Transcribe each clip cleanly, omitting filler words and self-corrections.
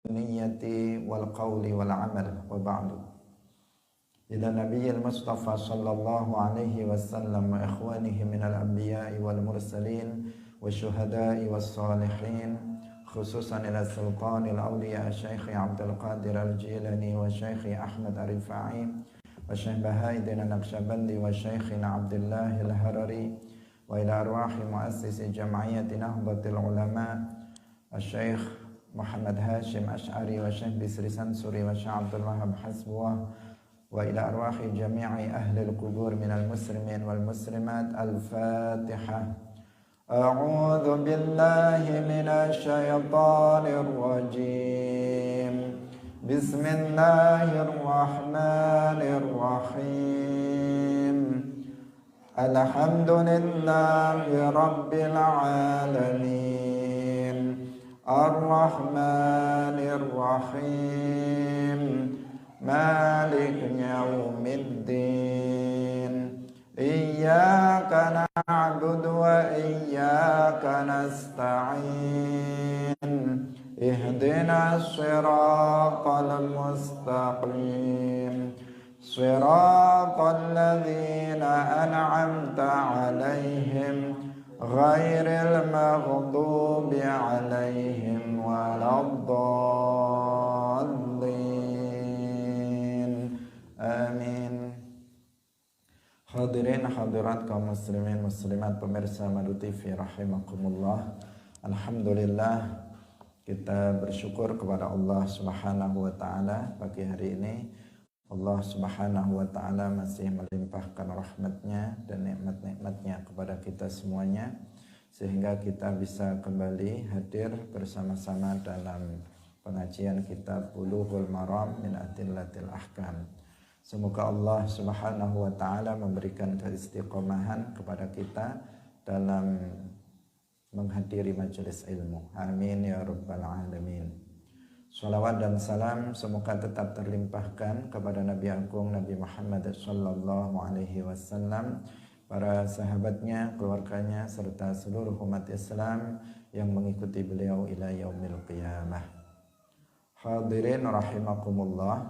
النية والقول والعمل وبعد إلى النبي المصطفى صلى الله عليه وسلم وإخوانه من الأنبياء والمرسلين والشهداء والصالحين خصوصا إلى السلطان الأولياء الشيخ عبد القادر الجيلاني والشيخ أحمد الرفاعي والشيخ بهاء النقشبندي والشيخنا عبد الله الهرري وإلى أرواح مؤسس جمعية نهضة العلماء الشيخ محمد هاشم أشعري والشيخ بسر سنسري والشيخ عبد الوهاب حسبوه وإلى أرواح جميع أهل القبور من المسلمين والمسلمات. الفاتحة. أعوذ بالله من الشيطان الرجيم. بسم الله الرحمن الرحيم. الحمد لله رب العالمين الرحمن الرحيم مالك يوم الدين إياك نعبد وإياك نستعين اهدنا الصراط المستقيم صراط الذين أنعمت عليهم غير المغضوب عليهم ولا الضالين. Amin. Hadirin hadirat kaum muslimin muslimat pemirsa Madu TV rahimakumullah. Alhamdulillah kita bersyukur kepada Allah Subhanahu wa taala pagi hari ini. Allah Subhanahu wa taala masih melimpahkan rahmatnya dan nikmat-nikmatnya kepada kita semuanya sehingga kita bisa kembali hadir bersama-sama dalam pengajian kitab Bulughul Maram min Adillatil Ahkam. Semoga Allah Subhanahu wa taala memberikan keistiqomahan kepada kita dalam menghadiri majelis ilmu. Amin ya rabbal alamin. Salawat dan salam semoga tetap terlimpahkan kepada Nabi Agung Nabi Muhammad sallallahu alaihi wasallam, para sahabatnya, keluarganya serta seluruh umat Islam yang mengikuti beliau ila yaumil qiyamah. Hadirin rahimakumullah.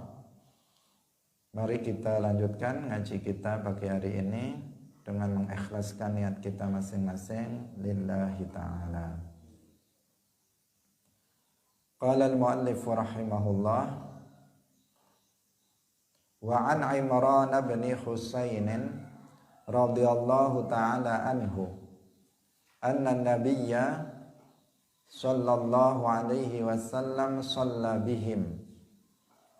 Mari kita lanjutkan ngaji kita pagi hari ini dengan mengikhlaskan niat kita masing-masing lillahi ta'ala. Qala al-muallif rahimahullah wa an Imran bin Husain radhiyallahu ta'ala anhu anna an-nabiyya sallallahu alaihi wasallam shalla bihim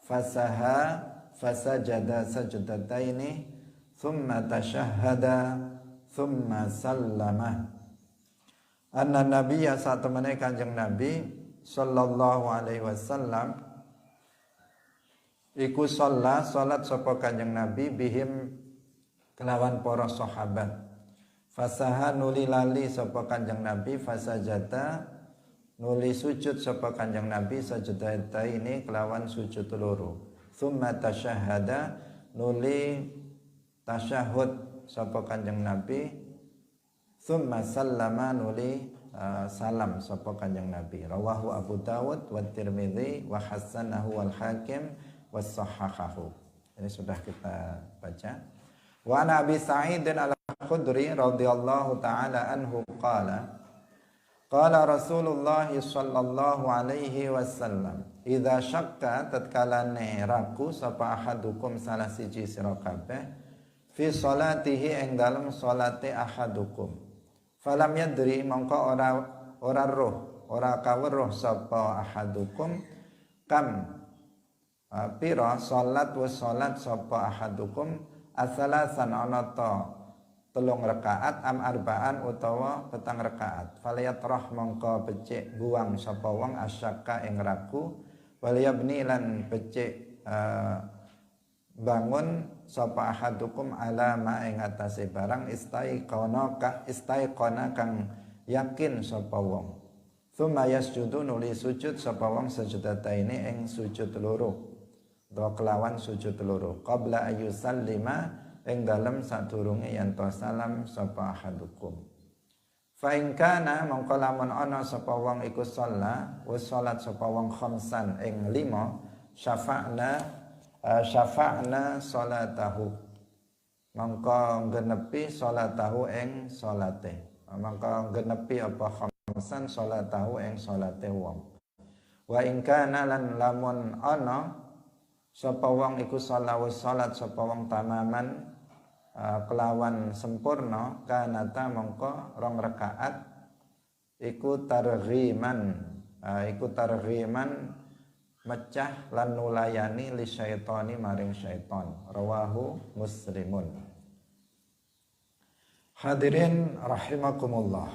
fasaha fasajada sajdataini thumma tashahhada thumma sallama. Anna nabiyya saat temani Kanjeng Nabi sallallahu alaihi wasallam iku sholat sapa Kanjeng Nabi bihim kelawan para sahabat. Fasaha nuli lali sapa Kanjeng Nabi, fasajata nuli sujud sapa Kanjeng Nabi sajdata ini kelawan sujud loro. Tsumma tasyahada nuli tasyahud sapa Kanjeng Nabi. Tsumma sallama nuli salam sapa Kanjeng Nabi. Rawahu Abu Dawud wa Tirmidzi wa hasanahu wal Hakim wa sahahahu. Ini sudah kita baca. Wa ana Abi Sa'id al-Khudri radhiyallahu ta'ala anhu qala qala Rasulullah sallallahu alaihi wasallam idza syakka tatkalane raku sapa ahadukum salah siji sira kabeh fi sholatihi ing dalem salate ahadukum falam yadri mongko ora roh ora kaweruh sapa ahadukum kam pira salat wa salat sapa ahadukum asalasan ana ta telung rakaat am arbaan utawa petang rakaat falyatrah mongko becik buang sapa wong asyaka ing raku waliyabni lan becik bangun sapa ahadukum ala ma ing atase barang istaiqona kang yakin sapa wong. Tsumma yasjudu nuli sujud sapa wong sajudataini ing sujud loro. Do kelawan sujud loro. Qabla ayyusallima ing dalem sadurunge yen to salam sapa ahadukum. Fa in kana mongko lamun ana sapa wong iku shalla wis salat sapa wong khamsan ing 5 syafa'na salatahu mongko genepi salatahu ing salate mongko genepi apa khamsan salatahu ing salate wong. Wa in kana lan lamun ana sapa wong iku salat sapa wong tamaman kelawan sempurna kanata mongko rong rakaat iku targhiman mecah lan nulayani li syaitani maring syaiton. Rawahu Muslimun. Hadirin rahimakumullah.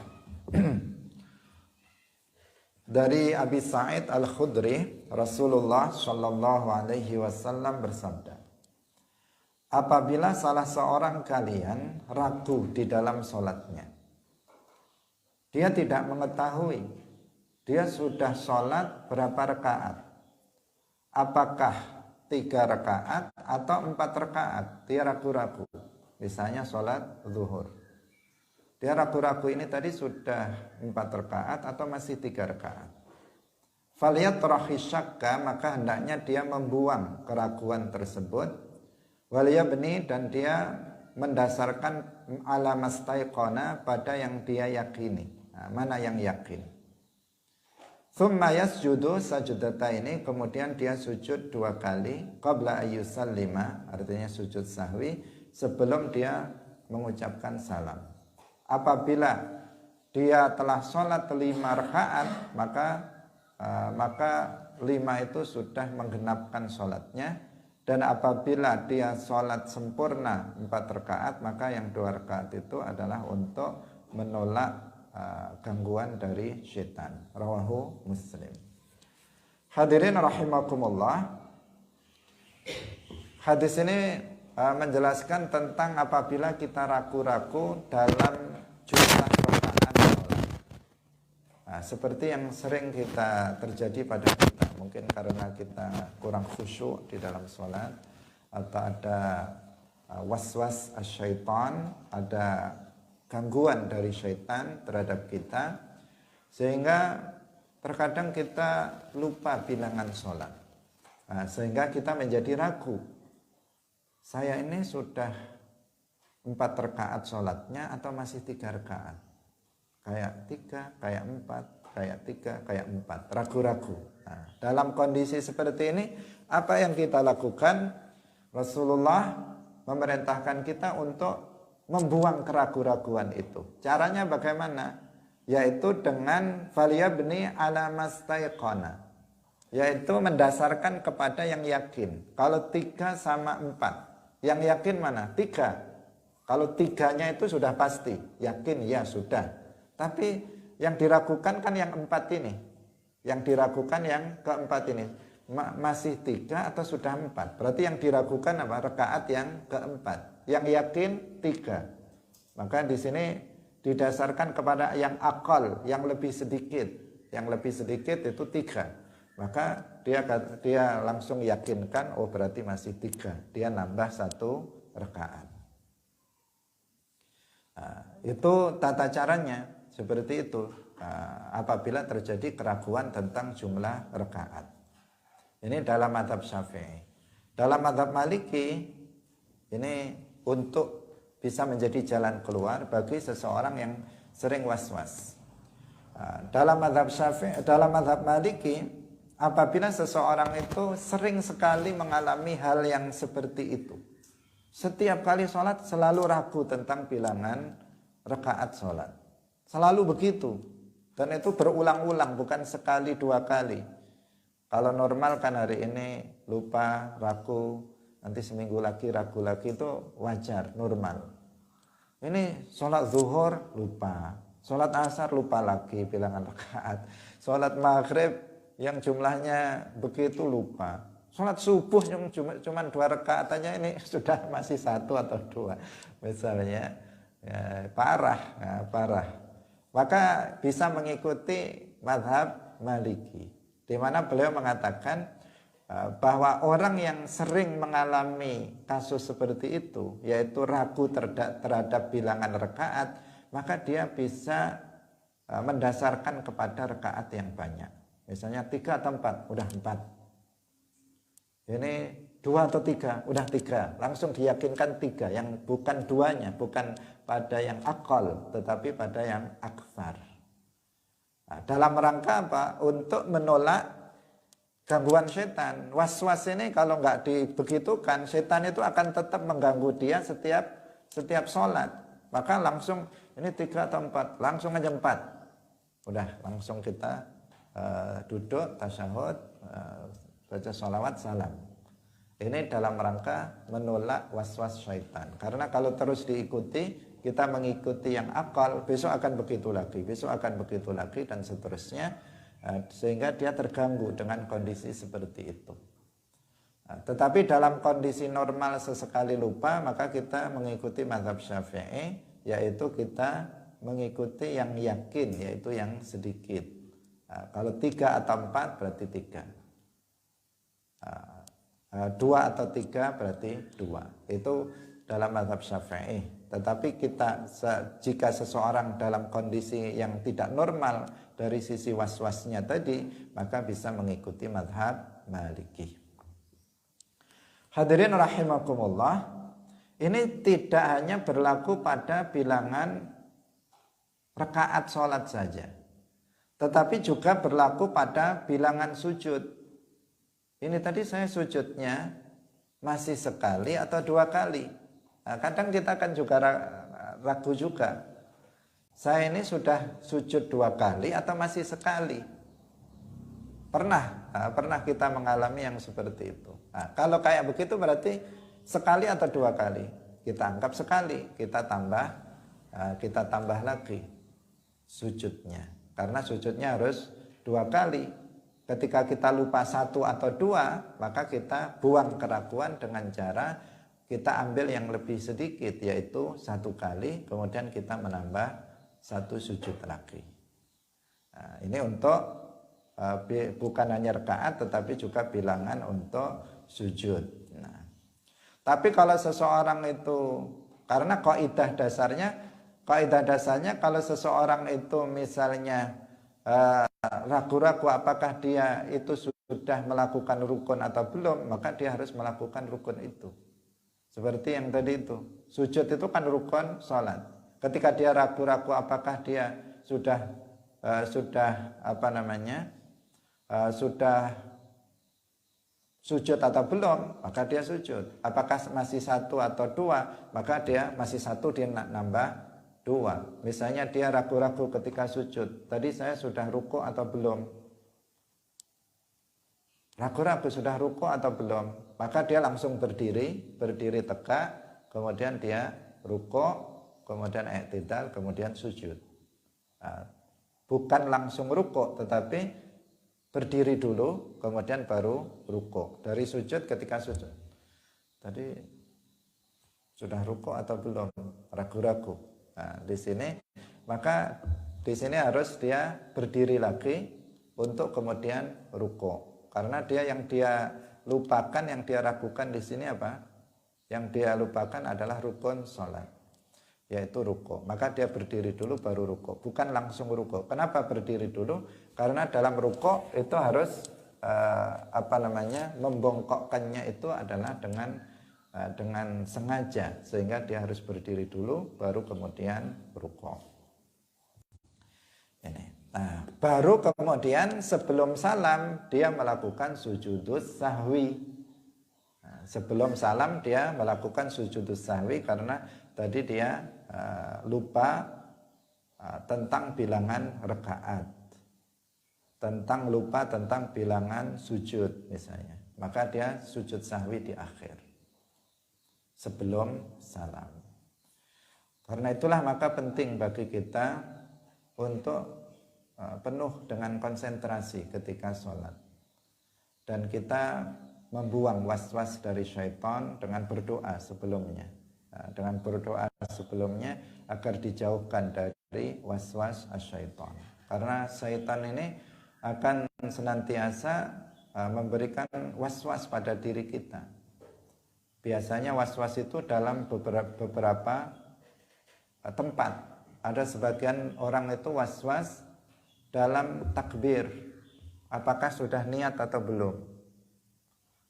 Dari Abi Sa'id Al-Khudri, Rasulullah Shallallahu Alaihi Wasallam bersabda, apabila salah seorang kalian ragu di dalam sholatnya, dia tidak mengetahui dia sudah sholat berapa rakaat, apakah 3 rakaat atau 4 rakaat, dia ragu-ragu. Misalnya sholat zuhur, dia ragu-ragu ini tadi sudah 4 rakaat atau masih 3 rakaat. Falyatrahi syakka, maka hendaknya dia membuang keraguan tersebut. Waliyabni, dan dia mendasarkan ala mastaiqona, pada yang dia yakini. Nah, mana yang yakin? Tsumma yasjudu sajudataini, kemudian dia sujud 2 kali qabla ayyusallima, artinya sujud sahwi, sebelum dia mengucapkan salam. Apabila dia telah sholat 5 rakaat, maka 5 itu sudah menggenapkan sholatnya. Dan apabila dia sholat sempurna 4 rakaat, maka yang 2 rakaat itu adalah untuk menolak gangguan dari syaitan. Rawahu Muslim. Hadirin rahimakumullah. Hadis ini menjelaskan tentang apabila kita ragu-ragu dalam jumlah rakaat sholat. Nah, seperti yang sering kita terjadi pada kita, mungkin karena kita kurang khusyuk di dalam sholat, atau ada waswas syaitan, ada gangguan dari syaitan terhadap kita, sehingga terkadang kita lupa bilangan sholat. Nah, sehingga kita menjadi ragu, saya ini sudah 4 rakaat sholatnya atau masih 3 rakaat, kayak 3, kayak 4, kayak 3, kayak 4, ragu-ragu. Nah, dalam kondisi seperti ini, apa yang kita lakukan? Rasulullah memerintahkan kita untuk membuang keraguan-raguan itu. Caranya bagaimana? Yaitu dengan faliyabni ala mastaiqona, yaitu mendasarkan kepada yang yakin. Kalau 3 sama 4, yang yakin mana? 3. Kalau 3-nya itu sudah pasti, yakin ya sudah. Tapi yang diragukan kan yang 4 ini. Yang diragukan yang keempat ini. Masih 3 atau sudah 4? Berarti yang diragukan apa? Rakaat yang keempat. Yang yakin 3. Maka di sini didasarkan kepada yang akal, yang lebih sedikit. Yang lebih sedikit itu 3. Maka dia langsung yakinkan, oh berarti masih 3. Dia nambah 1 rakaat. Nah, itu tata caranya seperti itu. Apabila terjadi keraguan tentang jumlah rakaat. Ini dalam mazhab Syafi'i. Dalam mazhab Maliki, ini untuk bisa menjadi jalan keluar bagi seseorang yang sering was-was. Dalam mazhab Syafi'i, dalam mazhab Maliki, apabila seseorang itu sering sekali mengalami hal yang seperti itu, setiap kali sholat selalu ragu tentang bilangan rakaat sholat, selalu begitu, dan itu berulang-ulang, bukan sekali 2 kali. Kalau normal kan hari ini lupa, ragu, nanti seminggu lagi ragu lagi, itu wajar, normal. Ini sholat zuhur lupa, sholat asar lupa lagi bilangan rakaat, sholat maghrib yang jumlahnya begitu lupa, sholat subuh yang cuma 2 rakaat aja ini sudah masih 1 atau 2 misalnya, ya, parah. Maka bisa mengikuti mazhab Maliki, di mana beliau mengatakan bahwa orang yang sering mengalami kasus seperti itu, yaitu ragu terhadap bilangan rakaat, maka dia bisa mendasarkan kepada rakaat yang banyak. Misalnya 3 atau 4, udah 4. Ini 2 atau 3, udah 3. Langsung diyakinkan 3, yang bukan duanya, bukan pada yang akal, tetapi pada yang akfar. Nah, dalam rangka apa? Untuk menolak gangguan setan. Was-was ini kalau nggak dibegitukan, setan itu akan tetap mengganggu dia setiap sholat. Maka langsung ini 3 atau 4, langsung aja 4. Udah langsung kita duduk, tasyahud, baca sholawat, salam. Ini dalam rangka menolak was-was syaitan. Karena kalau terus diikuti, kita mengikuti yang akal, besok akan begitu lagi, besok akan begitu lagi, dan seterusnya, sehingga dia terganggu dengan kondisi seperti itu. Tetapi dalam kondisi normal sesekali lupa, maka kita mengikuti mazhab Syafi'i, yaitu kita mengikuti yang yakin, yaitu yang sedikit. Kalau 3 atau 4 berarti 3. 2 atau 3 berarti 2. Itu dalam mazhab Syafi'i. Tetapi jika seseorang dalam kondisi yang tidak normal dari sisi was-wasnya tadi, maka bisa mengikuti mazhab Maliki. Hadirin rahimakumullah, ini tidak hanya berlaku pada bilangan rakaat sholat saja, tetapi juga berlaku pada bilangan sujud. Ini tadi saya sujudnya masih sekali atau 2 kali. Nah, kadang kita kan juga ragu juga. Saya ini sudah sujud 2 kali atau masih sekali? Pernah kita mengalami yang seperti itu. Nah, kalau kayak begitu berarti sekali atau 2 kali. Kita anggap sekali, kita tambah lagi sujudnya. Karena sujudnya harus 2 kali. Ketika kita lupa 1 atau 2, maka kita buang keraguan dengan cara kita ambil yang lebih sedikit, yaitu 1 kali, kemudian kita menambah 1 sujud lagi. Nah, ini untuk bukan hanya rakaat, tetapi juga bilangan untuk sujud. Nah, tapi kalau seseorang itu, karena kaidah dasarnya kalau seseorang itu misalnya ragu-ragu apakah dia itu sudah melakukan rukun atau belum, maka dia harus melakukan rukun itu. Seperti yang tadi itu, sujud itu kan rukun sholat. Ketika dia ragu-ragu apakah dia sudah sujud atau belum, maka dia sujud. Apakah masih 1 atau 2, maka dia masih 1, dia nambah 2. Misalnya dia ragu-ragu ketika sujud, tadi saya sudah ruku atau belum, ragu-ragu sudah ruku atau belum, maka dia langsung berdiri tegak, kemudian dia ruku, kemudian i'tidal, kemudian sujud. Bukan langsung ruku, tetapi berdiri dulu, kemudian baru ruku. Dari sujud, ketika sujud, tadi sudah ruku atau belum, ragu-ragu. Nah, di sini harus dia berdiri lagi untuk kemudian ruku. Karena yang dia lupakan, yang dia ragukan di sini apa? Yang dia lupakan adalah rukun sholat, yaitu ruku. Maka dia berdiri dulu baru ruku, bukan langsung ruku. Kenapa berdiri dulu? Karena dalam ruku itu harus membongkokkannya itu adalah dengan sengaja, sehingga dia harus berdiri dulu baru kemudian rukuk. Ini. Nah, baru kemudian sebelum salam dia melakukan sujudus sahwi. Nah, sebelum salam dia melakukan sujudus sahwi karena tadi dia lupa tentang bilangan rakaat, lupa tentang bilangan sujud misalnya. Maka dia sujud sahwi di akhir, sebelum salam. Karena itulah maka penting bagi kita untuk penuh dengan konsentrasi ketika sholat, dan kita membuang was-was dari syaitan dengan berdoa sebelumnya, agar dijauhkan dari was-was syaitan. Karena syaitan ini akan senantiasa memberikan was-was pada diri kita. Biasanya was-was itu dalam beberapa tempat. ada sebagian orang itu was-was dalam takbir, apakah sudah niat atau belum,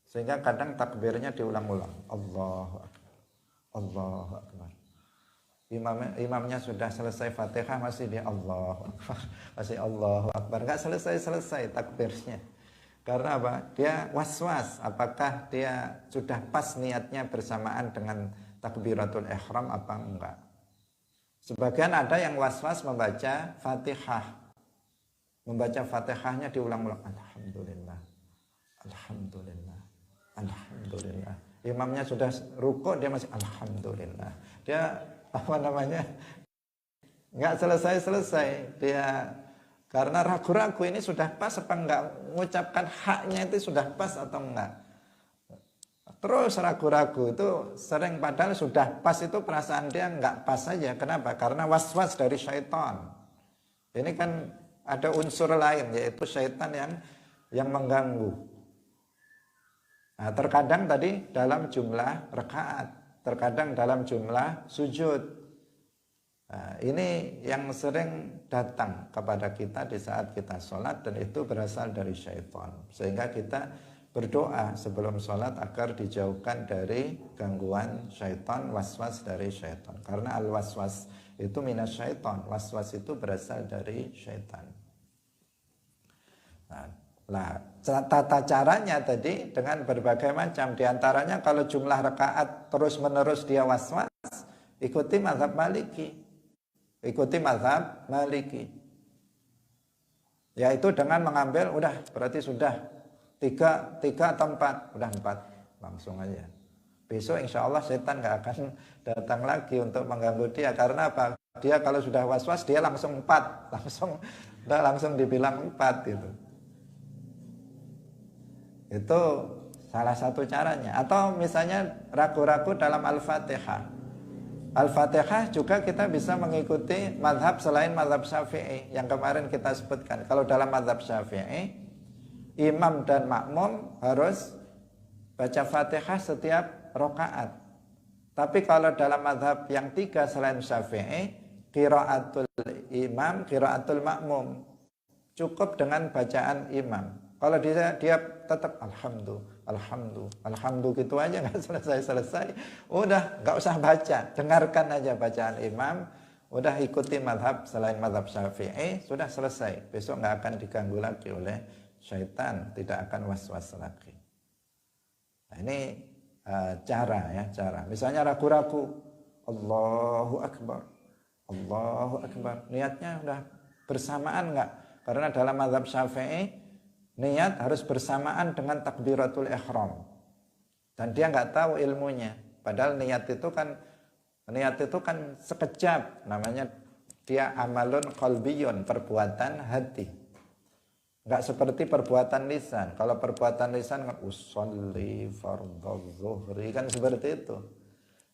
sehingga kadang takbirnya diulang-ulang, Allahu Akbar, Allahu Akbar. Imamnya sudah selesai Fatihah masih dia Allahu Akbar, masih Allahu Akbar, nggak selesai takbirnya. Karena apa? Dia was-was apakah dia sudah pas niatnya bersamaan dengan takbiratul ihram apa enggak. Sebagian ada yang was-was membaca Fatihah. Membaca Fatihahnya diulang-ulang, Alhamdulillah, Alhamdulillah, Alhamdulillah. Imamnya sudah rukuk, dia masih Alhamdulillah. Dia nggak selesai. Dia karena ragu-ragu ini sudah pas apa enggak, mengucapkan haknya itu sudah pas atau enggak. Terus ragu-ragu itu sering, padahal sudah pas, itu perasaan dia enggak pas saja. Kenapa? Karena was-was dari syaitan. Ini kan ada unsur lain, yaitu syaitan yang mengganggu. Nah, terkadang tadi dalam jumlah rakaat, terkadang dalam jumlah sujud. Nah, ini yang sering datang kepada kita di saat kita sholat, dan itu berasal dari syaitan. Sehingga kita berdoa sebelum sholat agar dijauhkan dari gangguan syaitan, was-was dari syaitan. Karena al-was-was itu minas syaitan, was-was itu berasal dari syaitan. Nah, tata caranya tadi dengan berbagai macam. Di antaranya kalau jumlah rakaat terus menerus dia was-was, ikuti mazhab Maliki. Ikuti mazhab Maliki. Yaitu dengan mengambil, udah berarti sudah tiga atau empat, udah 4, langsung aja. Besok insya Allah setan gak akan datang lagi untuk mengganggu dia. Karena apa? Dia kalau sudah was-was dia langsung 4, langsung dibilang 4 gitu. Itu salah satu caranya. Atau misalnya ragu-ragu dalam Al-Fatihah. Al-Fatihah juga kita bisa mengikuti mazhab selain mazhab Syafi'i yang kemarin kita sebutkan. Kalau dalam mazhab Syafi'i, imam dan makmum harus baca Fatihah setiap rakaat. Tapi kalau dalam mazhab yang 3 selain Syafi'i, qiraatul imam, qiraatul makmum, cukup dengan bacaan imam. Kalau dia tetap alhamdulillah gitu aja, nggak selesai, udah nggak usah baca, dengarkan aja bacaan imam, udah ikuti mazhab selain mazhab Syafi'i, sudah selesai. Besok nggak akan diganggu lagi oleh syaitan, tidak akan was-was lagi. Nah, ini cara. Misalnya ragu-ragu, Allahu Akbar, niatnya udah bersamaan enggak? Karena dalam mazhab Syafi'i niat harus bersamaan dengan takbiratul ihram. Dan dia nggak tahu ilmunya. Padahal niat itu kan sekejap, namanya dia amalun qalbiyun, perbuatan hati. Nggak seperti perbuatan lisan. Kalau perbuatan lisan kan usolli fardhu zuhri, kan seperti itu.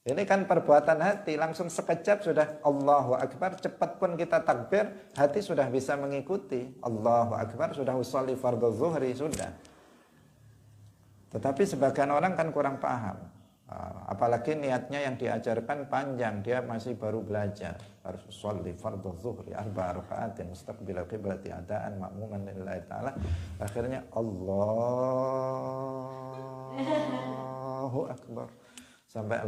Ini kan perbuatan hati, langsung sekejap sudah Allahu Akbar, cepat pun kita takbir, hati sudah bisa mengikuti. Allahu Akbar, sudah usolli fardhu zuhri, sudah. Tetapi sebagian orang kan kurang paham. Apalagi niatnya yang diajarkan panjang, dia masih baru belajar. Harus sholli fardhu zuhri 4 rakaatin mustaqbilal qiblati adaan ma'muman lillahi ta'ala. Akhirnya Allahu Akbar. Sampai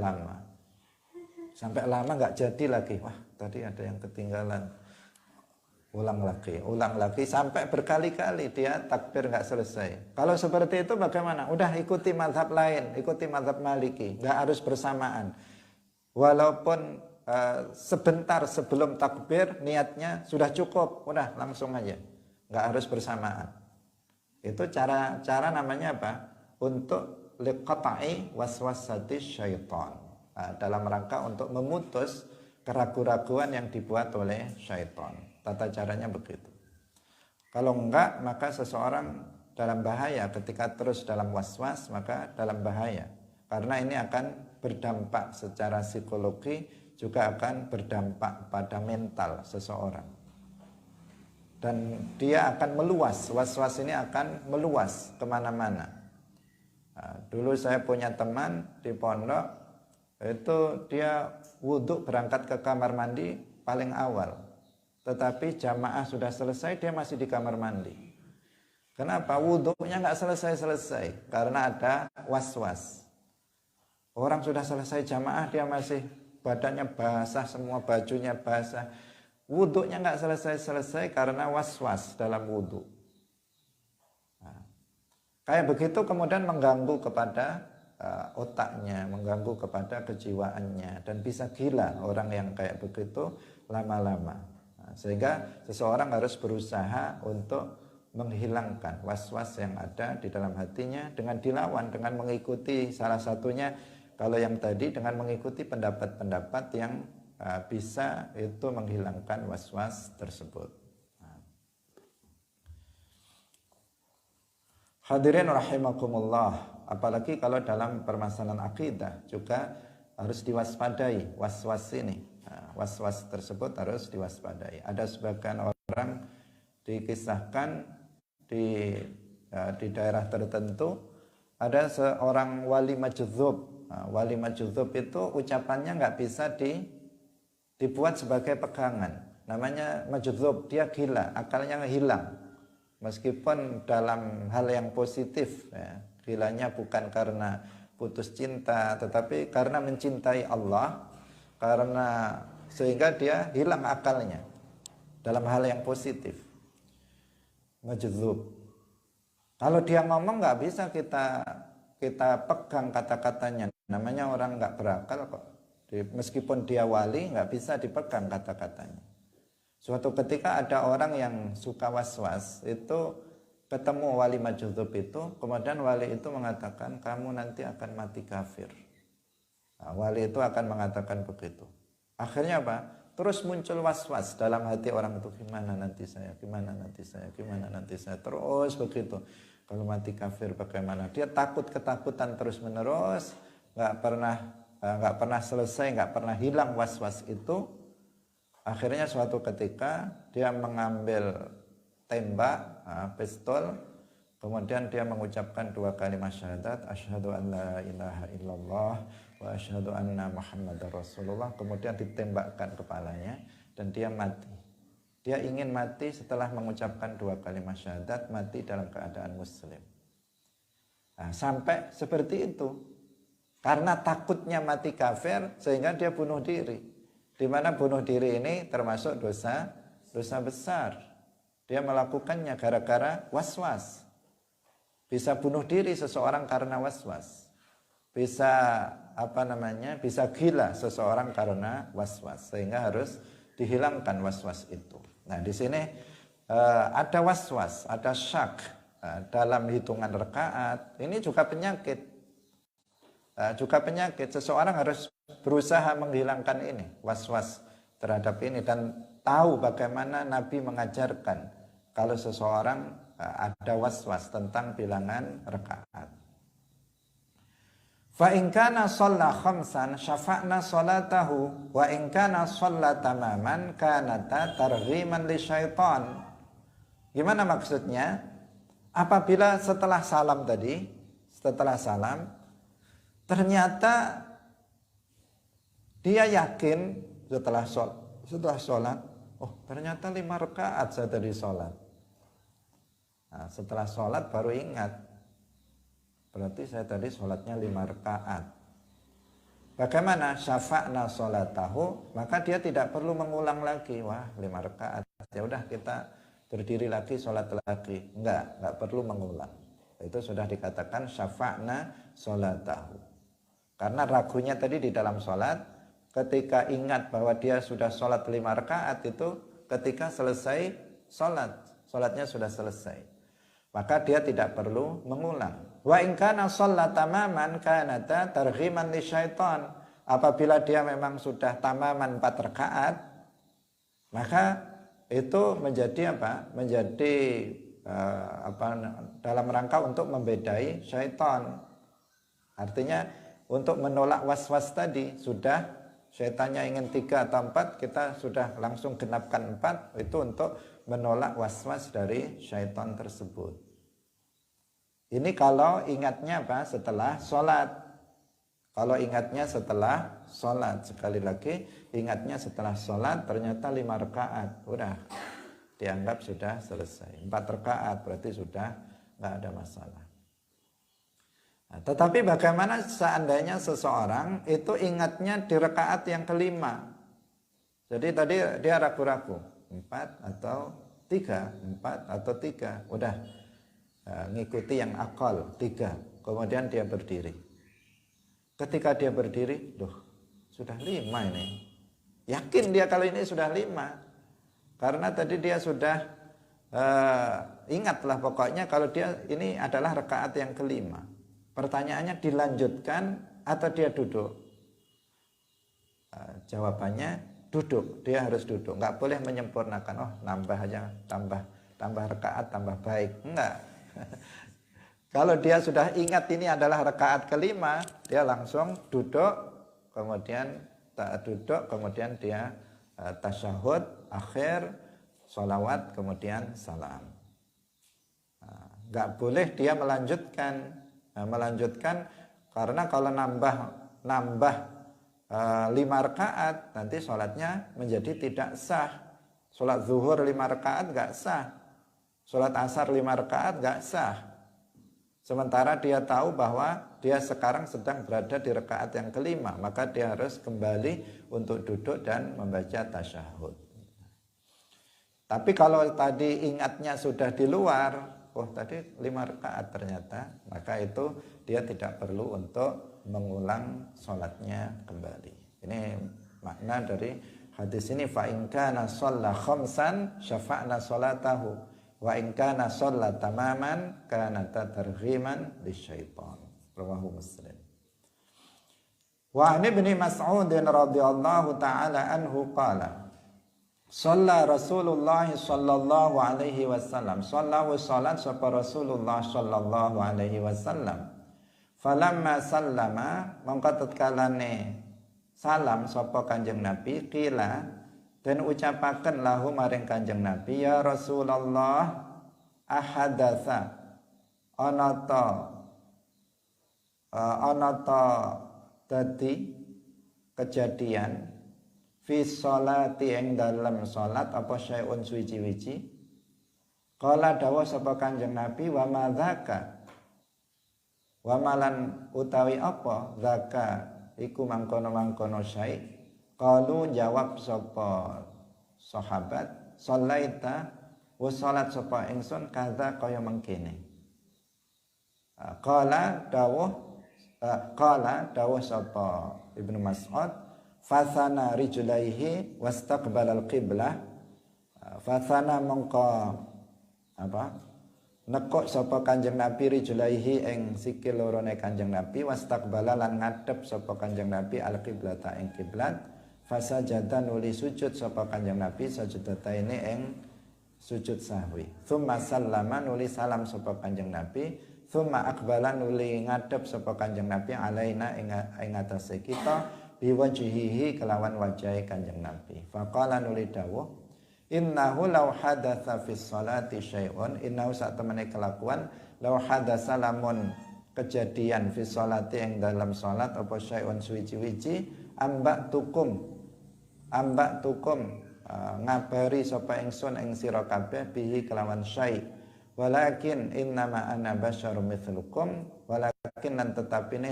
lama nggak jadi lagi. Wah, tadi ada yang ketinggalan. Ulang lagi sampai berkali-kali dia takbir nggak selesai. Kalau seperti itu bagaimana? Udah ikuti mazhab lain, ikuti mazhab Maliki, nggak harus bersamaan. Walaupun sebentar sebelum takbir niatnya sudah cukup, udah langsung aja, nggak harus bersamaan. Itu cara namanya apa? Untuk liqata'i waswasati syaitan. Nah, dalam rangka untuk memutus keraguan-raguan yang dibuat oleh syaitan. Tata caranya begitu. Kalau enggak, maka seseorang dalam bahaya. Ketika terus dalam was-was, maka dalam bahaya. Karena ini akan berdampak secara psikologi, juga akan berdampak pada mental seseorang. Dan dia akan meluas, was-was ini akan meluas kemana-mana. Nah, dulu saya punya teman di pondok, itu dia wudhu berangkat ke kamar mandi, paling awal. Tetapi jamaah sudah selesai, dia masih di kamar mandi. Kenapa? Wudhunya nggak selesai-selesai. Karena ada was-was. Orang sudah selesai jamaah, dia masih badannya basah, semua bajunya basah. Wudhunya nggak selesai-selesai karena was-was dalam wudhu. Nah, kayak begitu kemudian mengganggu kepada otaknya, mengganggu kepada kejiwaannya, dan bisa gila orang yang kayak begitu lama-lama. Nah, sehingga seseorang harus berusaha untuk menghilangkan was-was yang ada di dalam hatinya dengan dilawan, dengan mengikuti salah satunya, kalau yang tadi dengan mengikuti pendapat-pendapat yang bisa itu menghilangkan was-was tersebut. Hadirin rahimakumullah, apalagi kalau dalam permasalahan akidah juga harus diwaspadai was-was ini. Was-was tersebut harus diwaspadai. Ada sebagian orang dikisahkan di daerah tertentu ada seorang wali majdzub. Wali majdzub itu ucapannya nggak bisa dibuat sebagai pegangan. Namanya majdzub, dia gila, akalnya hilang. Meskipun dalam hal yang positif, ya, gilanya bukan karena putus cinta, tetapi karena mencintai Allah, karena sehingga dia hilang akalnya dalam hal yang positif. Majdzub. Kalau dia ngomong nggak bisa kita pegang kata-katanya. Namanya orang nggak berakal kok. Meskipun dia wali, nggak bisa dipegang kata-katanya. Suatu ketika ada orang yang suka was-was, itu ketemu wali majdzub itu, kemudian wali itu mengatakan, kamu nanti akan mati kafir. Nah, wali itu akan mengatakan begitu. Akhirnya apa? Terus muncul was-was dalam hati orang itu, gimana nanti saya, gimana nanti saya, gimana nanti saya, terus begitu. Kalau mati kafir bagaimana? Dia takut, ketakutan terus menerus, nggak pernah selesai, nggak pernah hilang was-was itu. Akhirnya suatu ketika dia mengambil tembak, pistol, kemudian dia mengucapkan 2 kalimat syahadat, asyhadu an la ilaha illallah wa asyhadu anna muhammadar rasulullah, kemudian ditembakkan kepalanya dan dia mati. Dia ingin mati setelah mengucapkan 2 kalimat syahadat, mati dalam keadaan muslim. Nah, sampai seperti itu. Karena takutnya mati kafir sehingga dia bunuh diri. Di mana bunuh diri ini termasuk dosa besar. Dia melakukannya gara-gara was-was. Bisa bunuh diri seseorang karena was-was. Bisa bisa gila seseorang karena was-was, sehingga harus dihilangkan was-was itu. Nah, di sini ada was-was, ada syak dalam hitungan rakaat. Ini juga penyakit. Seseorang harus berusaha menghilangkan ini, was-was terhadap ini, dan tahu bagaimana Nabi mengajarkan kalau seseorang ada was-was tentang bilangan rakaat. Fa in kana shalla khamsan syafa'na salatahu wa in kana shalla tamaman kanata targhiman lisyaitan. Gimana maksudnya? Apabila setelah salam ternyata dia yakin setelah sholat, oh ternyata 5 rakaat saya tadi sholat. Nah, setelah sholat baru ingat, berarti saya tadi sholatnya 5 rakaat. Bagaimana? Syafa'na sholatahu, maka dia tidak perlu mengulang lagi. Wah 5 rakaat, ya udah kita berdiri lagi, sholat lagi. Enggak perlu mengulang. Itu sudah dikatakan syafa'na sholatahu. Karena ragunya tadi di dalam sholat, ketika ingat bahwa dia sudah sholat 5 rakaat itu ketika selesai sholatnya sudah selesai, maka dia tidak perlu mengulang. Wa in kana shalla tamaman kanata targhiman lisyaitan. Apabila dia memang sudah tamaman 4 rakaat, maka itu menjadi dalam rangka untuk membedai syaitan. Artinya untuk menolak was-was tadi, sudah syaitannya ingin 3 atau 4, kita sudah langsung genapkan 4, itu untuk menolak was-was dari syaitan tersebut. Ini kalau ingatnya setelah sholat. Kalau ingatnya setelah sholat, sekali lagi ingatnya setelah sholat ternyata 5 rakaat, udah dianggap sudah selesai. 4 rakaat berarti sudah nggak ada masalah. Nah, tetapi bagaimana seandainya seseorang itu ingatnya di rakaat yang kelima? Jadi tadi dia ragu-ragu, 4 atau 3, 4 atau 3, udah ngikuti yang akal 3, kemudian dia berdiri. Ketika dia berdiri, sudah 5 ini. Yakin dia kalau ini sudah 5. Karena tadi dia sudah ingatlah pokoknya kalau dia ini adalah rakaat yang kelima. Pertanyaannya dilanjutkan atau dia duduk? Jawabannya duduk. Dia harus duduk. Nggak boleh menyempurnakan. Nambah aja, tambah rakaat, tambah baik. Enggak. Kalau dia sudah ingat ini adalah rakaat kelima, dia langsung duduk, kemudian dia tasyahud akhir, sholawat, kemudian salam. Nggak boleh dia melanjutkan karena kalau nambah 5 rakaat nanti sholatnya menjadi tidak sah. Sholat zuhur 5 rakaat nggak sah, sholat asar 5 rakaat nggak sah. Sementara dia tahu bahwa dia sekarang sedang berada di rakaat yang kelima, maka dia harus kembali untuk duduk dan membaca tasyahud. Tapi kalau tadi ingatnya sudah di luar, tadi 5 rakaat ternyata, maka itu dia tidak perlu untuk mengulang sholatnya kembali. Ini makna dari hadis ini, fa in kana shalla khamsan syafa'na sholatahu. Wa in kana shalla tamaman kana targhiman lisyaitan. Rawahu Muslim. Wa an Ibnu Mas'ud radhiyallahu taala anhu qala shalla Rasulullah sallallahu alaihi wasallam, sallallahu salat sapa Rasulullah sallallahu alaihi wasallam, falamma sallama mongko tatkalane salam sapa Kanjeng Nabi, qila dan ucapaken lahu maring Kanjeng Nabi, ya Rasulullah ahadatsa ana ta dadi kejadian fi sholati ing dalem salat apa syai'un suci-wici. Qala dawuh sapa Kanjeng Nabi, wa madzaka wa malan utawi apa zaka iku mangkono-mangkono syai'. Qalu jawab sapa sahabat, sholaita wa salat sapa ingsun kaza kaya mengkene. Qala dawuh sapa Ibnu Mas'ud, fasana rijlaihi wastaqbalal qiblah. Fasana mongko nekuk sapa Kanjeng Nabi rijlaihi ing sikil lorone Kanjeng Nabi, wastaqbala lan ngadhep sapa Kanjeng Nabi al qiblata ing kiblat. Fasajada nuli sujud sapa Kanjeng Nabi sajudataini ing sujud sahwi. Tsumma sallama nuli salam sapa Kanjeng Nabi. Tsumma aqbala nuli ngadhep sapa Kanjeng Nabi alaina ing atase kita biwajhihi kelawan wajahe Kanjeng Nabi. Faqala nuli dawuh, innahu law hadatsa fis sholati syai'un, innahu sak temene kelakuan law hadatsa lamun kejadian fis sholati ing dalam salat apa syai'un suci-wici ambak tukum ngabari sapa ingsun ing sira kabeh bihi kelawan syai', walakin innama ana basyarum mithlukum, walakin lan tetapine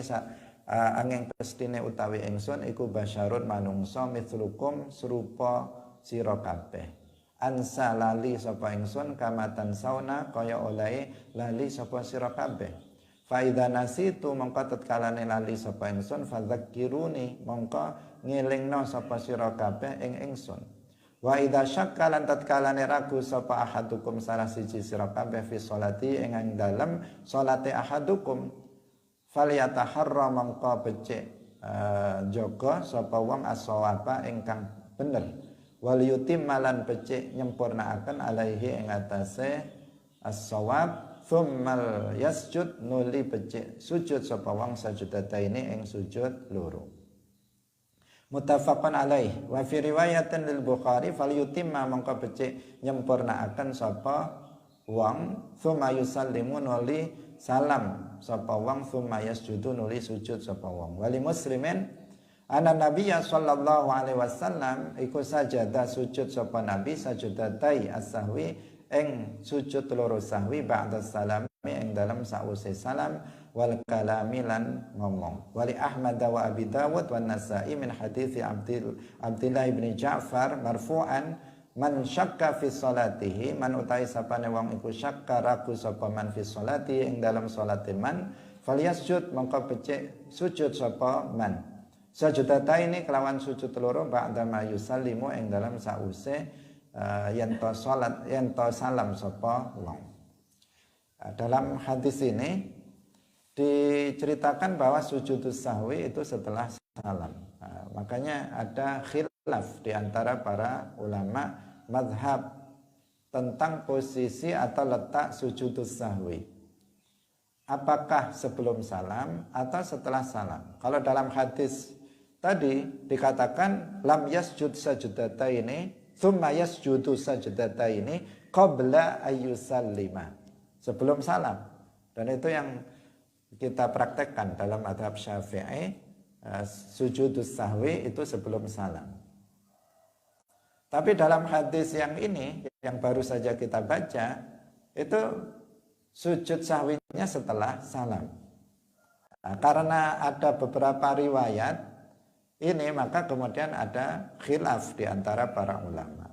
angin pestine utawi ingsun iku basyarun manungsa mithlukum serupa sira kabeh. Ansa lali sapa ingsun kamatan sauna kaya olehe lali sapa sira kabeh. Fa idza nasitu mongko tatkalane lali sapa ingsun fadzakiruni mongko ngelingno sapa sira kabeh ing ingsun. Wa idza syakka lan tatkalane ragu sapa ahadukum salah siji sira kabeh fi sholati ing dalem salate ahadukum falyataharra mongko becik jaga sapa wong as-shawaba ingkang bener, wal yutim malan becik nyempurnaaken alaihi ing atase as-shawab. Thummal yasjud nuli becik sujud sapa wong sajudataini ing sujud loro. Muttafaqun alaih. Wa fi riwayatin lil Bukhari fal yutimma mongko becik nyempurnaaken sapa wong thumma yusallimu nuli salam sapa wong tsumma yasjudu nuli sujud sapa wong. Wali muslimin ana nabiyya sallallahu alaihi wasallam iku sajada sujud sapa nabi sajudatai as-sahwi ing sujud loro sahwi ba'da salam ing dalam sause salam wal kalami lan ngomong. Wali Ahmad wa Abi Dawud wa Nasa'i min hadithi Abdullah bin Ja'far marfu'an man syakka fi salatihi man utai sapane wong iku syakka ragu sapa man fi salati ing dalam salate man falyasjud mongko becik sujud sapa man sajudata ini kelawan sujud loro ba'da ma yusallimu ing dalam sause yen to salat yen to salam sapa wong. Dalam hadis ini diceritakan bahwa sujudus sahwi itu setelah salam. Makanya ada khilaf di antara para ulama mazhab tentang posisi atau letak sujudus sahwi. Apakah sebelum salam atau setelah salam? Kalau dalam hadis tadi dikatakan lam yasjud sajudataini tsumma yasjudu sajudataini qabla ayyusallima. Sebelum salam. Dan itu yang kita praktekkan dalam mazhab Syafi'i, sujudus sahwi itu sebelum salam. Tapi dalam hadis yang ini yang baru saja kita baca itu sujud sahwinya setelah salam. Karena ada beberapa riwayat ini maka kemudian ada khilaf di antara para ulama.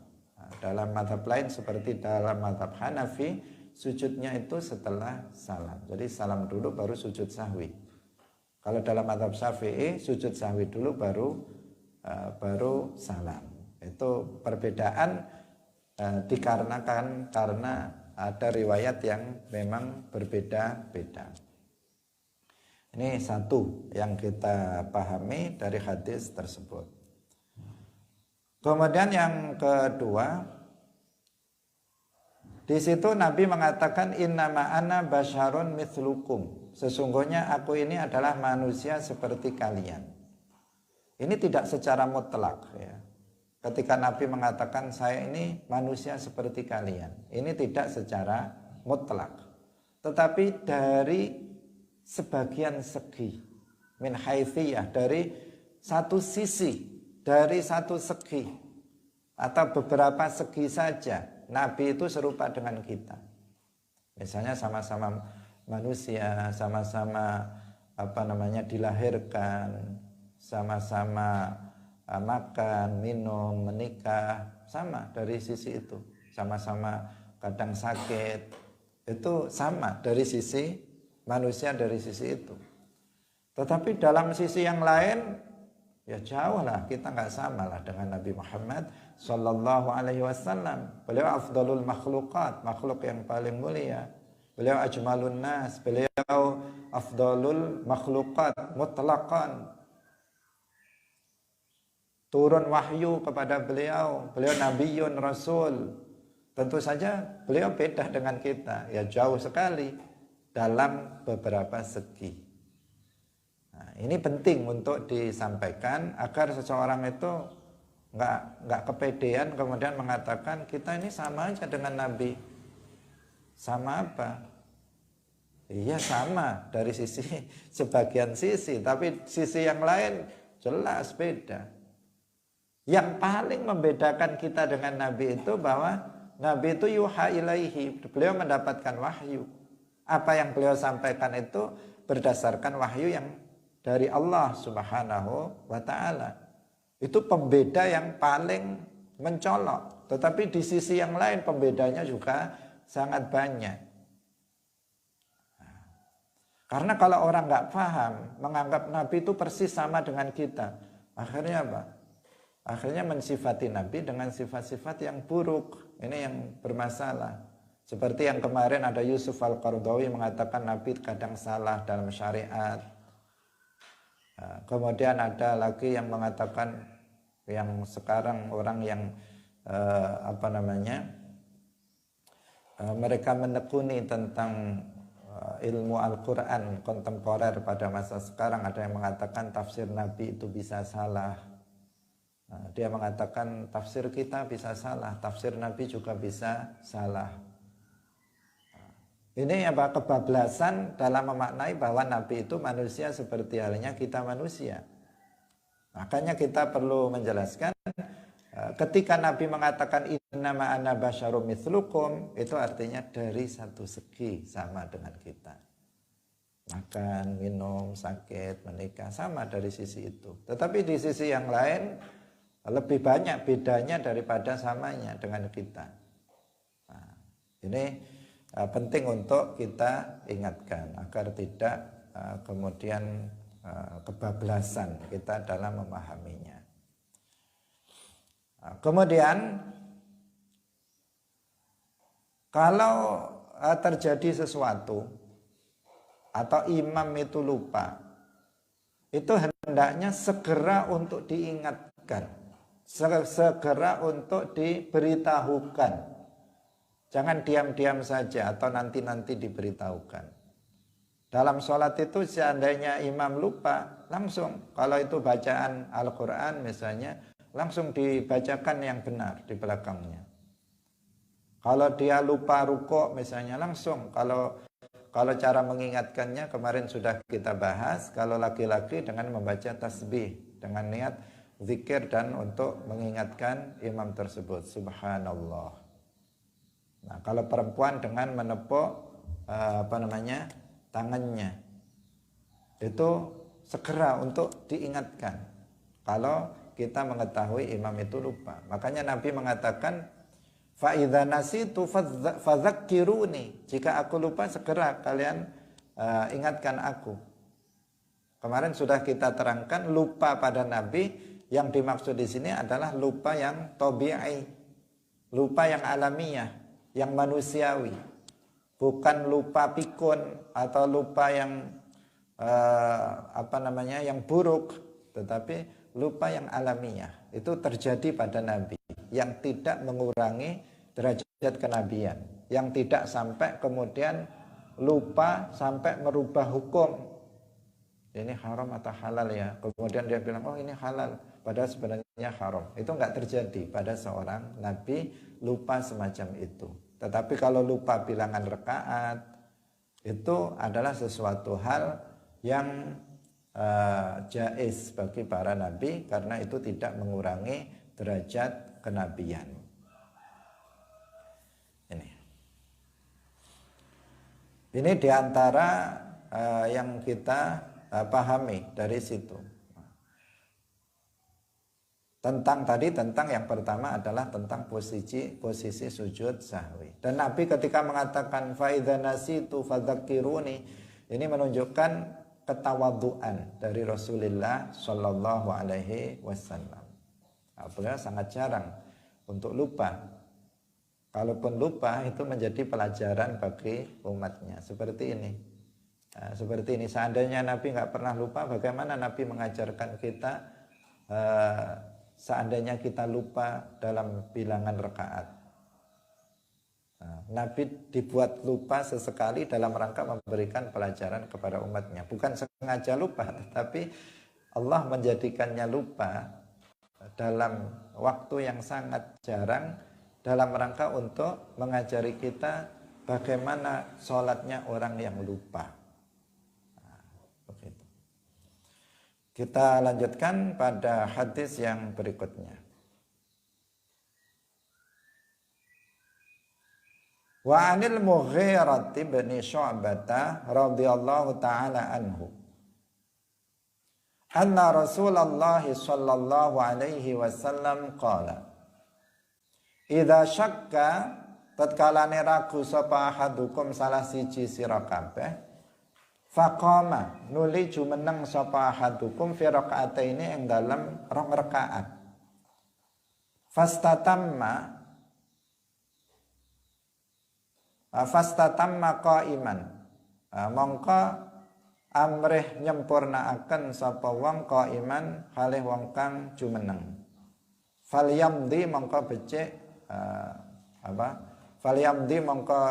Dalam mazhab lain seperti dalam mazhab Hanafi sujudnya itu setelah salam. Jadi salam dulu baru sujud sahwi. Kalau dalam mazhab Syafi'i sujud sahwi dulu baru salam. Itu perbedaan dikarenakan karena ada riwayat yang memang berbeda-beda. Ini satu yang kita pahami dari hadis tersebut. Kemudian yang kedua, di situ Nabi mengatakan innama ana basyarun mithlukum. Sesungguhnya aku ini adalah manusia seperti kalian. Ini tidak secara mutlak ya. Ketika Nabi mengatakan saya ini manusia seperti kalian, ini tidak secara mutlak. Tetapi dari sebagian segi min haitsiyah, dari satu sisi, dari satu segi atau beberapa segi saja Nabi itu serupa dengan kita. Misalnya sama-sama manusia, sama-sama dilahirkan, sama-sama makan, minum, menikah, sama dari sisi itu. Sama-sama kadang sakit, itu sama dari sisi manusia dari sisi itu. Tetapi dalam sisi yang lain ya jauh lah, kita nggak sama lah dengan Nabi Muhammad Sallallahu Alaihi Wasallam. Beliau afdalul makhlukat, makhluk yang paling mulia. Beliau ajmalun nas, beliau afdalul makhlukat mutlaqan. Turun wahyu kepada beliau, beliau nabiyun rasul. Tentu saja beliau beda dengan kita, ya jauh sekali dalam beberapa segi. Nah, ini penting untuk disampaikan agar seseorang itu nggak kepedean kemudian mengatakan kita ini sama aja dengan Nabi. Sama apa? Iya sama dari sisi sebagian sisi, tapi sisi yang lain jelas beda. Yang paling membedakan kita dengan Nabi itu bahwa Nabi itu yuha ilaihi, beliau mendapatkan wahyu. Apa yang beliau sampaikan itu berdasarkan wahyu yang dari Allah Subhanahu wa ta'ala. Itu pembeda yang paling mencolok. Tetapi di sisi yang lain pembedanya juga sangat banyak. Karena kalau orang nggak paham, menganggap Nabi itu persis sama dengan kita, akhirnya apa? Akhirnya mensifati Nabi dengan sifat-sifat yang buruk. Ini yang bermasalah. Seperti yang kemarin ada Yusuf Al-Qaradawi mengatakan Nabi kadang salah dalam syariat. Kemudian ada lagi yang mengatakan, yang sekarang orang yang mereka menekuni tentang ilmu Al-Quran kontemporer pada masa sekarang. Ada yang mengatakan tafsir Nabi itu bisa salah. Dia mengatakan tafsir kita bisa salah, tafsir Nabi juga bisa salah. Ini apa? Kebablasan dalam memaknai bahwa Nabi itu manusia seperti halnya kita manusia. Makanya kita perlu menjelaskan ketika Nabi mengatakan innama ana basyarum mithlukum, itu artinya dari satu segi sama dengan kita. Makan, minum, sakit, menikah sama dari sisi itu. Tetapi di sisi yang lain lebih banyak bedanya daripada samanya dengan kita. Nah, ini penting untuk kita ingatkan agar tidak kemudian kebablasan kita dalam memahaminya. Kemudian kalau terjadi sesuatu atau imam itu lupa, itu hendaknya segera untuk diingatkan, segera untuk diberitahukan. Jangan diam-diam saja atau nanti-nanti diberitahukan. Dalam sholat itu seandainya imam lupa, langsung kalau itu bacaan Al-Quran misalnya, langsung dibacakan yang benar di belakangnya. Kalau dia lupa rukuk misalnya, langsung. Kalau cara mengingatkannya kemarin sudah kita bahas, kalau laki-laki dengan membaca tasbih dengan niat zikir dan untuk mengingatkan imam tersebut, subhanallah. Nah, kalau perempuan dengan menepuk tangannya, itu segera untuk diingatkan kalau kita mengetahui imam itu lupa. Makanya Nabi mengatakan fa idza nasitu fadzakkiruni, jika aku lupa segera kalian ingatkan aku. Kemarin sudah kita terangkan lupa pada Nabi yang dimaksud di sini adalah lupa yang tabi'i, lupa yang alamiah, yang manusiawi, bukan lupa pikun atau lupa yang yang buruk, tetapi lupa yang alamiah. Itu terjadi pada Nabi yang tidak mengurangi derajat kenabian, yang tidak sampai kemudian lupa sampai merubah hukum. Ini haram atau halal ya, kemudian dia bilang oh ini halal, padahal sebenarnya haram. Itu enggak terjadi pada seorang Nabi lupa semacam itu. Tetapi kalau lupa bilangan rakaat, itu adalah sesuatu hal yang jaiz bagi para nabi, karena itu tidak mengurangi derajat kenabian. Ini diantara yang kita pahami dari situ. Tentang yang pertama adalah tentang posisi sujud sahwi. Dan Nabi ketika mengatakan fa idza nasitu fadzakiruni, ini menunjukkan ketawaduan dari Rasulullah Shallallahu alaihi wasallam. Beliau sangat jarang untuk lupa. Kalaupun lupa itu menjadi pelajaran bagi umatnya. Seperti ini. Seandainya Nabi nggak pernah lupa, bagaimana Nabi mengajarkan kita seandainya kita lupa dalam bilangan rakaat. Nabi dibuat lupa sesekali dalam rangka memberikan pelajaran kepada umatnya. Bukan sengaja lupa, tetapi Allah menjadikannya lupa dalam waktu yang sangat jarang dalam rangka untuk mengajari kita bagaimana sholatnya orang yang lupa. Begitu. Kita lanjutkan pada hadis yang berikutnya. Wa 'anil Mughirah bin Syu'bah radhiyallahu ta'ala anhu anna Rasulullah sallallahu alaihi wasallam qala idza syakka tatkala ragu sapa ahadukum salah siji sira kabeh faqama nuli jumeneng sapa ahadukum fi rakaataini ing dalem rong rakaat fastatamma qaiman mongko amrih nyempurnaaken sapa wong qaiman halih wong kang jumeneng falyamdi mongko becik falyamdi mongko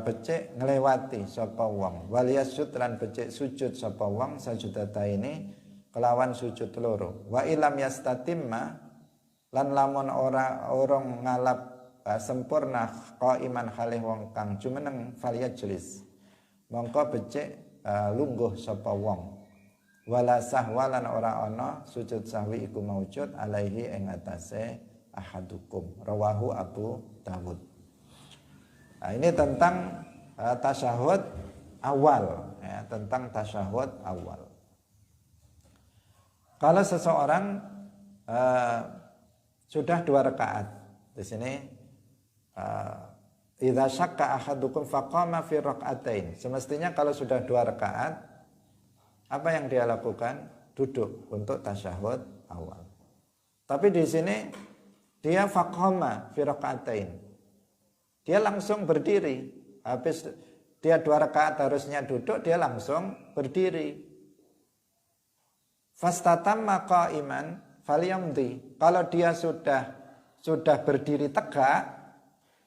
becik nglewati sapa wong waliyasud lan becik sujud sapa wong sajudataini kelawan sujud loro wa ilam yastatimma lan lamun orang ngalap sempurna qaiman halih wong kang jumeneng falyajlis mongko becik lungguh sapa wong wala sahwalan ora ana sujud sahwi iku maujud alaihi ing atase ahadukum rawahu Abu Dawud. Nah, ini tentang tasyahud awal ya, tentang tasyahud awal. Kalau seseorang sudah 2 rakaat di sini idza syakka ahadukum faqama fi rak'atain, semestinya kalau sudah 2 rakaat apa yang dia lakukan? Duduk untuk tasyahud awal. Tapi di sini dia faqama fi rak'atain, dia langsung berdiri. Habis dia 2 rakaat harusnya duduk, dia langsung berdiri. Fastatamma qa'iman falyamdi, kalau dia sudah berdiri tegak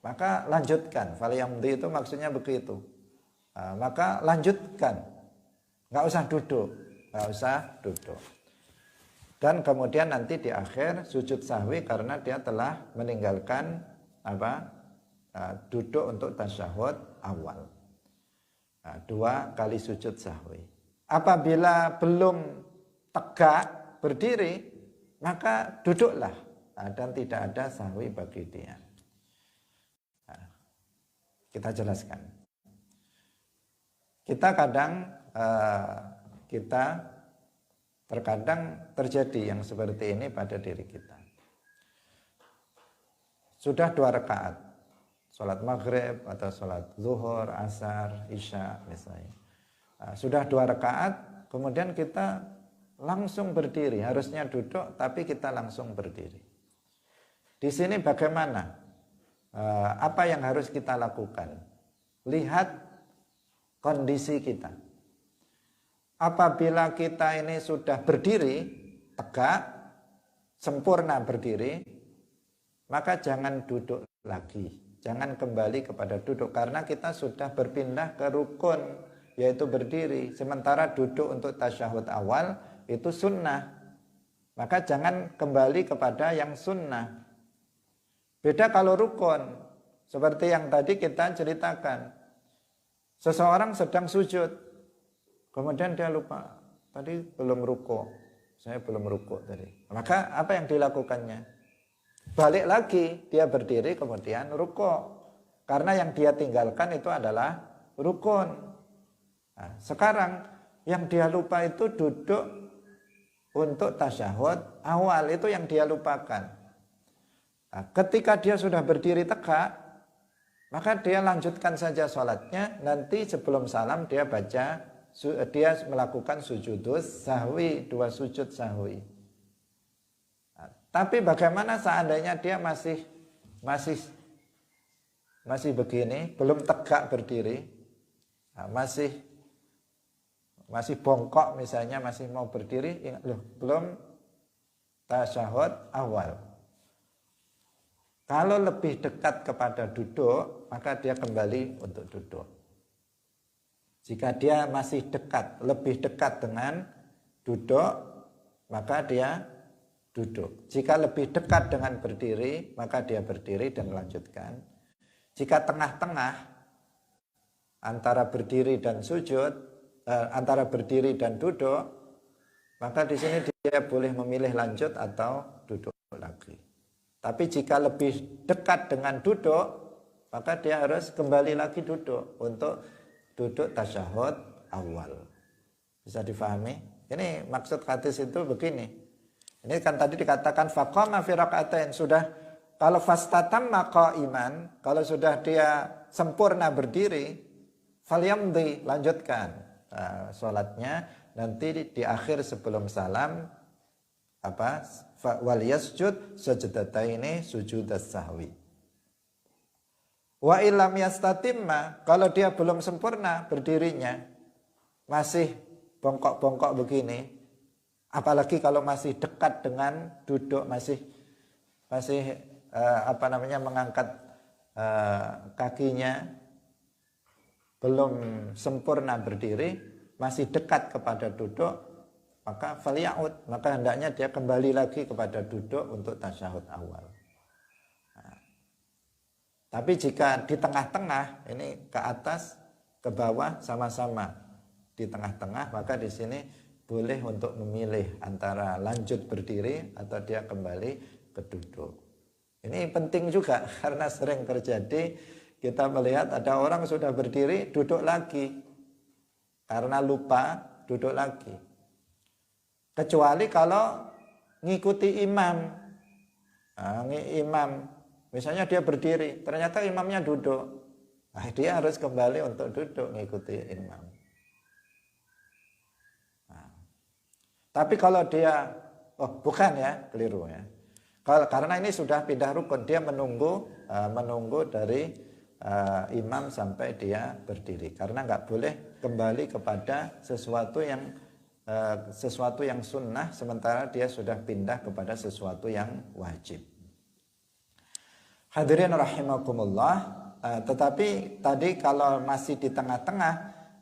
maka lanjutkan. Falyamdi itu maksudnya begitu. Maka lanjutkan. Nggak usah duduk, Dan kemudian nanti di akhir sujud sahwi karena dia telah meninggalkan duduk untuk tasyahud awal. 2 kali sujud sahwi. Apabila belum tegak berdiri, maka duduklah dan tidak ada sahwi bagi dia. Kita jelaskan. Kita terkadang terjadi yang seperti ini pada diri kita. Sudah 2 rakaat, sholat maghrib atau sholat zuhur, asar, isya misalnya. Sudah 2 rakaat, kemudian kita langsung berdiri. Harusnya duduk, tapi kita langsung berdiri. Di sini bagaimana? Apa yang harus kita lakukan? Lihat kondisi kita. Apabila kita ini sudah berdiri, tegak, sempurna berdiri, maka jangan duduk lagi. Jangan kembali kepada duduk, karena kita sudah berpindah ke rukun, yaitu berdiri. Sementara duduk untuk tasyahud awal, itu sunnah. Maka jangan kembali kepada yang sunnah. Beda kalau rukun, seperti yang tadi kita ceritakan. Seseorang sedang sujud, kemudian dia lupa, tadi belum ruku, saya belum ruku tadi. Maka apa yang dilakukannya? Balik lagi, dia berdiri kemudian ruku. Karena yang dia tinggalkan itu adalah rukun. Nah, sekarang yang dia lupa itu duduk untuk tasyahud awal, itu yang dia lupakan. Nah, ketika dia sudah berdiri tegak, maka dia lanjutkan saja sholatnya. Nanti sebelum salam dia melakukan sujudus sahwi, 2 sujud sahwi. Nah, tapi bagaimana seandainya dia masih begini, belum tegak berdiri, masih bongkok misalnya, masih mau berdiri, belum tasyahud awal. Kalau lebih dekat kepada duduk, maka dia kembali untuk duduk. Jika dia masih lebih dekat dengan duduk, maka dia duduk. Jika lebih dekat dengan berdiri, maka dia berdiri dan melanjutkan. Jika tengah-tengah antara berdiri dan sujud, antara berdiri dan duduk, maka di sini dia boleh memilih lanjut atau duduk lagi. Tapi jika lebih dekat dengan duduk, maka dia harus kembali lagi duduk untuk duduk tasyahud awal. Bisa difahami? Ini maksud hadis itu begini. Ini kan tadi dikatakan faqama fi rak'atain, sudah kalau fastatamma qa'iman, kalau sudah dia sempurna berdiri, falyamdi, lanjutkan sholatnya. Nanti di akhir sebelum salam wal yasjud sajdataini sujudas sahwi. Wa illam yastatimma, kalau dia belum sempurna berdirinya, masih bongkok-bongkok begini, apalagi kalau masih dekat dengan duduk, masih mengangkat kakinya, belum sempurna berdiri, masih dekat kepada duduk, maka falyaud, maka hendaknya dia kembali lagi kepada duduk untuk tasyahud awal. Tapi jika di tengah-tengah, ini ke atas, ke bawah sama-sama di tengah-tengah, maka di sini boleh untuk memilih antara lanjut berdiri atau dia kembali ke duduk. Ini penting juga karena sering terjadi kita melihat ada orang sudah berdiri duduk lagi karena lupa duduk lagi. Kecuali kalau ngikuti imam. Nah, imam misalnya dia berdiri, ternyata imamnya duduk. Nah, dia harus kembali untuk duduk ngikuti imam. Nah, tapi kalau dia, bukan ya, keliru ya. Karena ini sudah pindah rukun, dia menunggu dari imam sampai dia berdiri. Karena nggak boleh kembali kepada sesuatu yang sunnah sementara dia sudah pindah kepada sesuatu yang wajib. Hadirin rahimakumullah, tetapi tadi kalau masih di tengah-tengah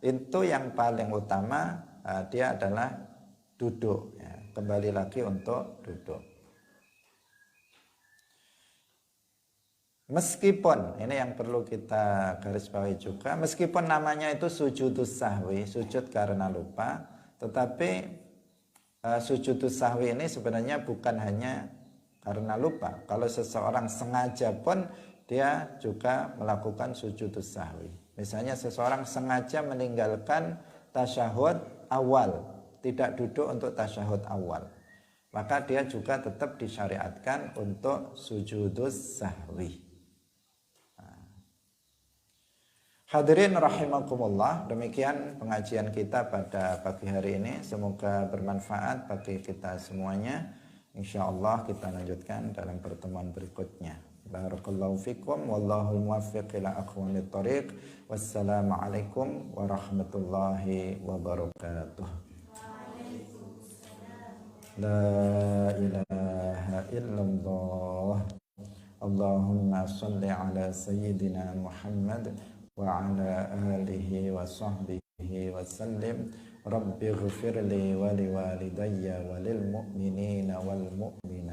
itu yang paling utama dia adalah duduk ya. Kembali lagi untuk duduk. Meskipun, ini yang perlu kita garis bawahi juga, meskipun namanya itu sujudus sahwi, sujud karena lupa, tetapi sujudus sahwi ini sebenarnya bukan hanya karena lupa. Kalau seseorang sengaja pun dia juga melakukan sujudus sahwi. Misalnya seseorang sengaja meninggalkan tasyahud awal, tidak duduk untuk tasyahud awal, maka dia juga tetap disyariatkan untuk sujudus sahwi. Hadirin rahimakumullah, demikian pengajian kita pada pagi hari ini. Semoga bermanfaat bagi kita semuanya. InsyaAllah kita lanjutkan dalam pertemuan berikutnya. Barakallahu fikum, wallahul muwaffiq ila aqwamit thoriq. Wassalamualaikum warahmatullahi wabarakatuh. La ilaha illallah. Allahumma salli ala sayyidina Muhammad wa ala alihi wa sahbihi wa sallim. Rabbi ghfirli wa liwalidayya wa lil mu'minina wal mu'minat.